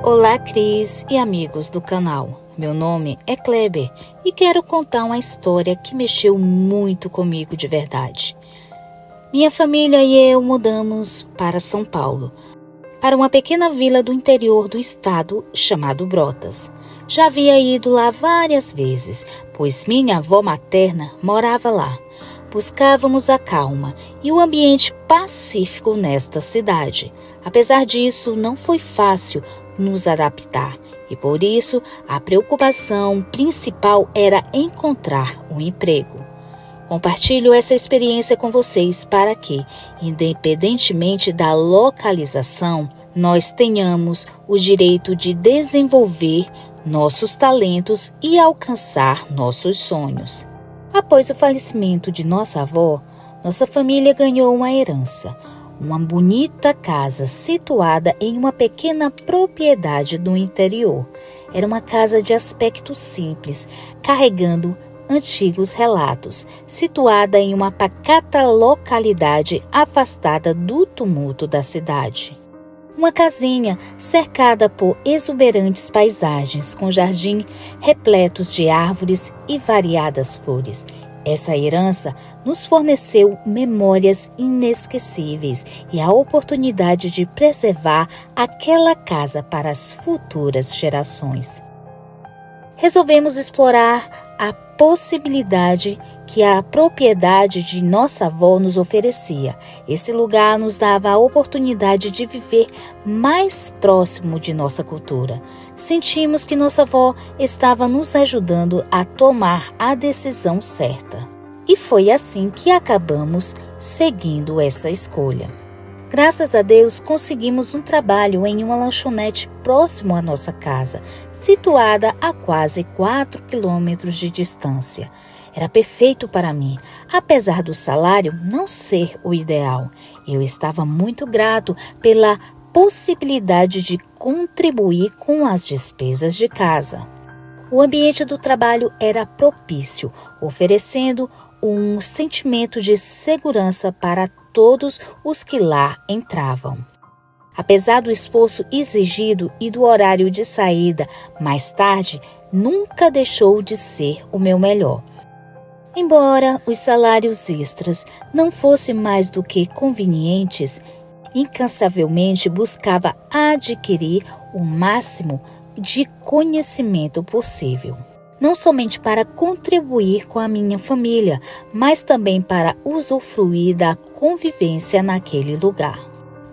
Olá, Cris e amigos do canal. Meu nome é Kleber e quero contar uma história que mexeu muito comigo de verdade. Minha família e eu mudamos para São Paulo, para uma pequena vila do interior do estado chamado Brotas. Já havia ido lá várias vezes, pois minha avó materna morava lá. Buscávamos a calma e o ambiente pacífico nesta cidade. Apesar disso, não foi fácil nos adaptar e por isso a preocupação principal era encontrar um emprego. Compartilho essa experiência com vocês para que, independentemente da localização, nós tenhamos o direito de desenvolver nossos talentos e alcançar nossos sonhos. Após o falecimento de nossa avó, nossa família ganhou uma herança, uma bonita casa situada em uma pequena propriedade do interior. Era uma casa de aspecto simples, carregando antigos relatos, situada em uma pacata localidade afastada do tumulto da cidade. Uma casinha cercada por exuberantes paisagens, com jardim repletos de árvores e variadas flores. Essa herança nos forneceu memórias inesquecíveis e a oportunidade de preservar aquela casa para as futuras gerações. Resolvemos explorar a possibilidade que a propriedade de nossa avó nos oferecia. Esse lugar nos dava a oportunidade de viver mais próximo de nossa cultura. Sentimos que nossa avó estava nos ajudando a tomar a decisão certa. E foi assim que acabamos seguindo essa escolha. Graças a Deus, conseguimos um trabalho em uma lanchonete próximo à nossa casa, situada a quase 4 quilômetros de distância. Era perfeito para mim, apesar do salário não ser o ideal. Eu estava muito grato pela possibilidade de contribuir com as despesas de casa. O ambiente do trabalho era propício, oferecendo um sentimento de segurança para todos os que lá entravam. Apesar do esforço exigido e do horário de saída mais tarde, nunca deixou de ser o meu melhor. Embora os salários extras não fossem mais do que convenientes, incansavelmente buscava adquirir o máximo de conhecimento possível. Não somente para contribuir com a minha família, mas também para usufruir da convivência naquele lugar.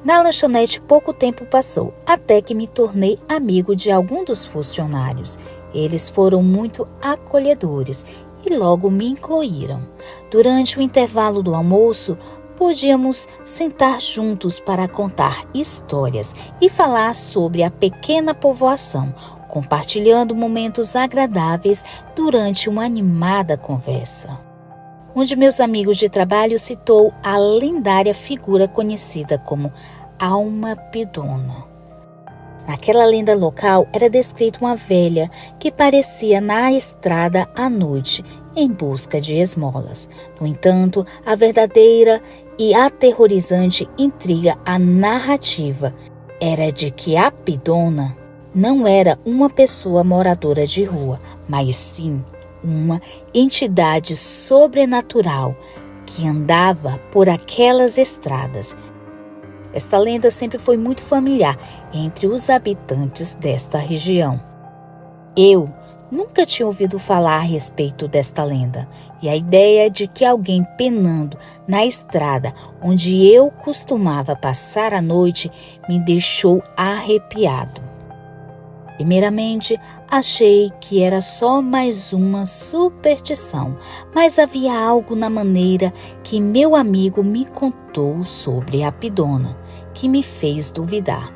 Na lanchonete pouco tempo passou, até que me tornei amigo de algum dos funcionários. Eles foram muito acolhedores e logo me incluíram. Durante o intervalo do almoço, podíamos sentar juntos para contar histórias e falar sobre a pequena povoação, compartilhando momentos agradáveis durante uma animada conversa. Um de meus amigos de trabalho citou a lendária figura conhecida como Alma Pidona. Naquela lenda local era descrita uma velha que aparecia na estrada à noite em busca de esmolas. No entanto, a verdadeira e aterrorizante intriga a narrativa era de que a Pidona não era uma pessoa moradora de rua, mas sim uma entidade sobrenatural que andava por aquelas estradas. Esta lenda sempre foi muito familiar entre os habitantes desta região. Eu nunca tinha ouvido falar a respeito desta lenda, e a ideia de que alguém penando na estrada onde eu costumava passar a noite me deixou arrepiado. Primeiramente, achei que era só mais uma superstição, mas havia algo na maneira que meu amigo me contou sobre a Pidona que me fez duvidar.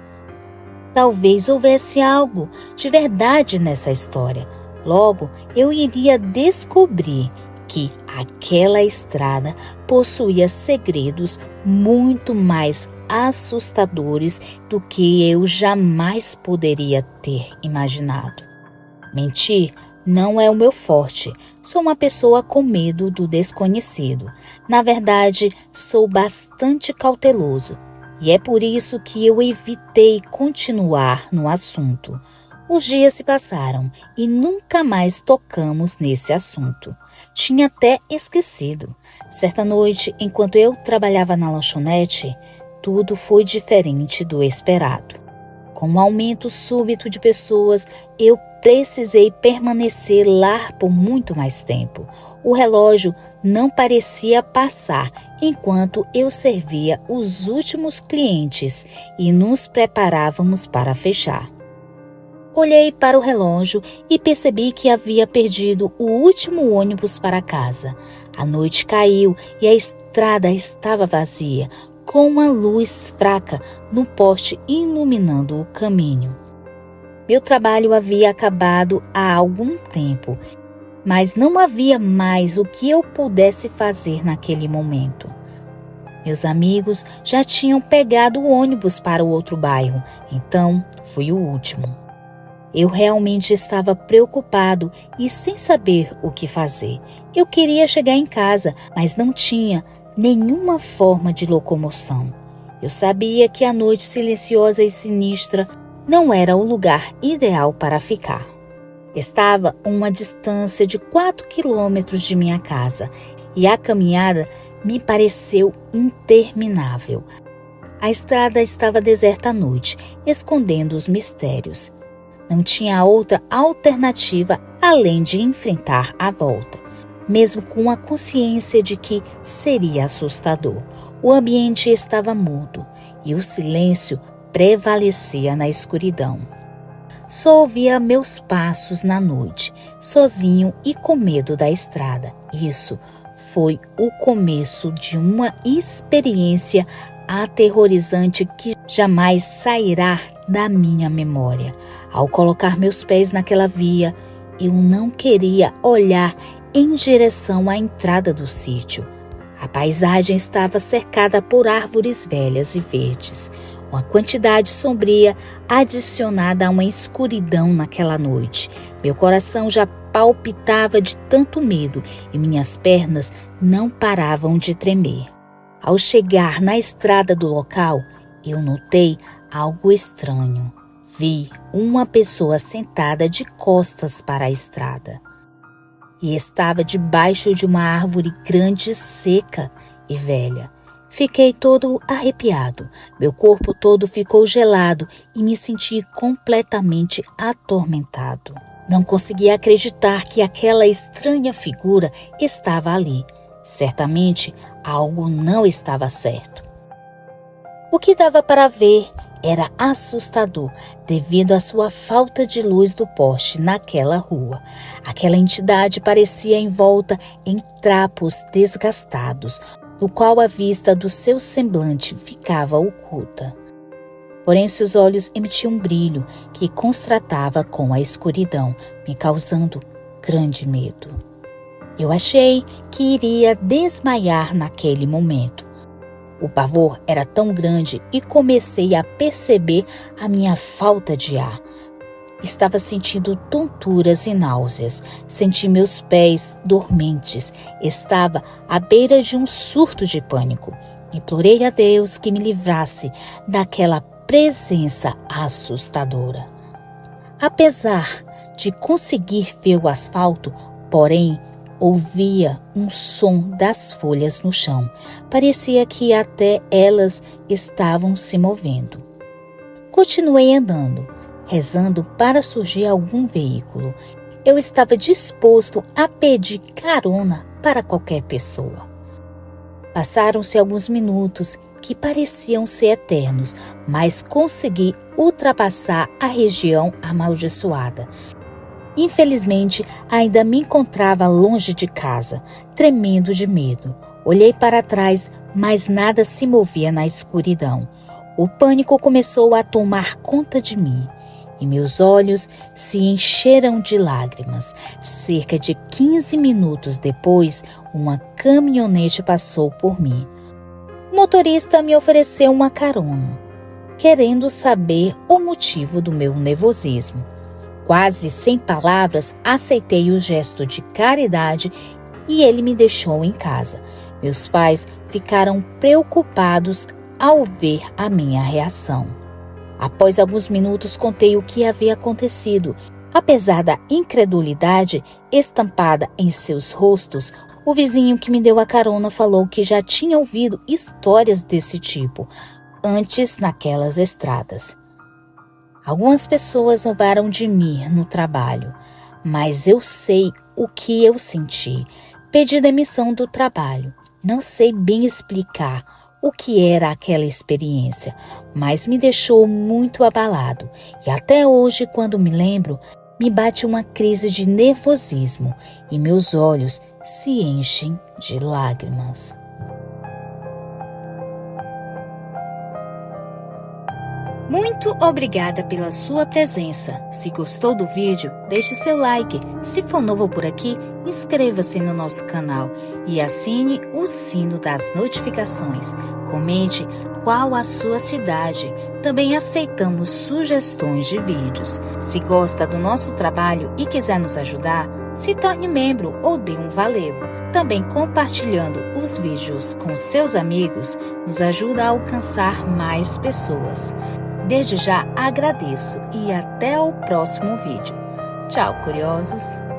Talvez houvesse algo de verdade nessa história. Logo, eu iria descobrir que aquela estrada possuía segredos muito mais assustadores do que eu jamais poderia ter imaginado. Mentir não é o meu forte. Sou uma pessoa com medo do desconhecido. Na verdade, sou bastante cauteloso e é por isso que eu evitei continuar no assunto. Os dias se passaram e nunca mais tocamos nesse assunto. Tinha até esquecido. Certa noite, enquanto eu trabalhava na lanchonete, tudo foi diferente do esperado. Com um aumento súbito de pessoas, eu precisei permanecer lá por muito mais tempo. O relógio não parecia passar enquanto eu servia os últimos clientes e nos preparávamos para fechar. Olhei para o relógio e percebi que havia perdido o último ônibus para casa. A noite caiu e a estrada estava vazia, com uma luz fraca no poste iluminando o caminho. Meu trabalho havia acabado há algum tempo, mas não havia mais o que eu pudesse fazer naquele momento. Meus amigos já tinham pegado o ônibus para o outro bairro, então fui o último. Eu realmente estava preocupado e sem saber o que fazer. Eu queria chegar em casa, mas não tinha nenhuma forma de locomoção. Eu sabia que a noite silenciosa e sinistra não era o lugar ideal para ficar. Estava a uma distância de 4 quilômetros de minha casa e a caminhada me pareceu interminável. A estrada estava deserta à noite, escondendo os mistérios. Não tinha outra alternativa além de enfrentar a volta, mesmo com a consciência de que seria assustador. O ambiente estava mudo e o silêncio prevalecia na escuridão. Só ouvia meus passos na noite, sozinho e com medo da estrada. Isso foi o começo de uma experiência aterrorizante que jamais sairá da minha memória. Ao colocar meus pés naquela via, eu não queria olhar em direção à entrada do sítio. A paisagem estava cercada por árvores velhas e verdes, uma quantidade sombria adicionada a uma escuridão naquela noite. Meu coração já palpitava de tanto medo e minhas pernas não paravam de tremer. Ao chegar na estrada do local, eu notei algo estranho. Vi uma pessoa sentada de costas para a estrada. E estava debaixo de uma árvore grande, seca e velha. Fiquei todo arrepiado. Meu corpo todo ficou gelado e me senti completamente atormentado. Não conseguia acreditar que aquela estranha figura estava ali. Certamente algo não estava certo. O que dava para ver era assustador devido à sua falta de luz do poste naquela rua. Aquela entidade parecia envolta em trapos desgastados, no qual a vista do seu semblante ficava oculta. Porém, seus olhos emitiam um brilho que contrastava com a escuridão, me causando grande medo. Eu achei que iria desmaiar naquele momento. O pavor era tão grande e comecei a perceber a minha falta de ar. Estava sentindo tonturas e náuseas. Senti meus pés dormentes. Estava à beira de um surto de pânico. Implorei a Deus que me livrasse daquela presença assustadora. Apesar de conseguir ver o asfalto, porém, ouvia um som das folhas no chão. Parecia que até elas estavam se movendo. Continuei andando, rezando para surgir algum veículo. Eu estava disposto a pedir carona para qualquer pessoa. Passaram-se alguns minutos que pareciam ser eternos, mas consegui ultrapassar a região amaldiçoada. Infelizmente, ainda me encontrava longe de casa, tremendo de medo. Olhei para trás, mas nada se movia na escuridão. O pânico começou a tomar conta de mim e meus olhos se encheram de lágrimas. Cerca de 15 minutos depois, uma caminhonete passou por mim. O motorista me ofereceu uma carona, querendo saber o motivo do meu nervosismo. Quase sem palavras, aceitei o gesto de caridade e ele me deixou em casa. Meus pais ficaram preocupados ao ver a minha reação. Após alguns minutos, contei o que havia acontecido. Apesar da incredulidade estampada em seus rostos, o vizinho que me deu a carona falou que já tinha ouvido histórias desse tipo antes naquelas estradas. Algumas pessoas roubaram de mim no trabalho, mas eu sei o que eu senti. Pedi demissão do trabalho. Não sei bem explicar o que era aquela experiência, mas me deixou muito abalado. E até hoje, quando me lembro, me bate uma crise de nervosismo e meus olhos se enchem de lágrimas. Muito obrigada pela sua presença. Se gostou do vídeo, deixe seu like. Se for novo por aqui, inscreva-se no nosso canal e assine o sino das notificações. Comente qual a sua cidade. Também aceitamos sugestões de vídeos. Se gosta do nosso trabalho e quiser nos ajudar, se torne membro ou dê um valeu. Também compartilhando os vídeos com seus amigos nos ajuda a alcançar mais pessoas. Desde já agradeço e até o próximo vídeo. Tchau, curiosos!